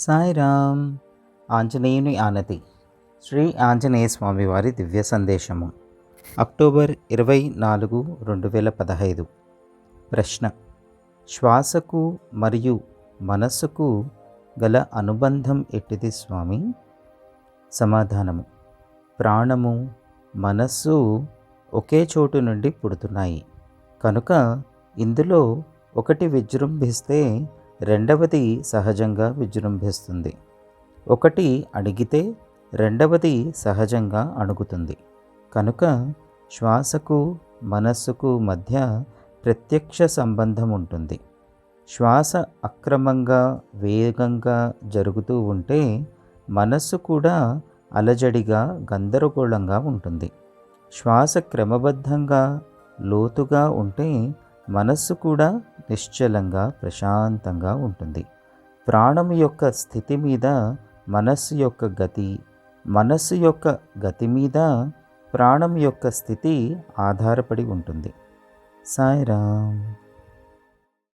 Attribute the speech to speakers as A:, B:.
A: సాయిరామ్. ఆంజనేయుని ఆనతి. శ్రీ ఆంజనేయ స్వామి వారి దివ్య సందేశము. అక్టోబర్ 24, 2015. ప్రశ్న: శ్వాసకు మరియు మనస్సుకు గల అనుబంధం ఎట్టిది స్వామి? సమాధానము: ప్రాణము, మనస్సు ఒకే చోటు నుండి పుడుతున్నాయి కనుక ఇందులో ఒకటి విజృంభిస్తే రెండవది సహజంగా విజృంభిస్తుంది. ఒకటి అణిగితే రెండవది సహజంగా అణుగుతుంది. కనుక శ్వాసకు మనస్సుకు మధ్య ప్రత్యక్ష సంబంధం ఉంటుంది. శ్వాస అక్రమంగా వేగంగా జరుగుతూ ఉంటే మనస్సు కూడా అలజడిగా గందరగోళంగా ఉంటుంది. శ్వాస క్రమబద్ధంగా లోతుగా ఉంటే మనస్సు కూడా నిశ్చలంగా ప్రశాంతంగా ఉంటుంది. ప్రాణం యొక్క స్థితి మీద మనస్సు యొక్క గతి, మనస్సు యొక్క గతి మీద ప్రాణం యొక్క స్థితి ఆధారపడి ఉంటుంది. సాయిరామ్.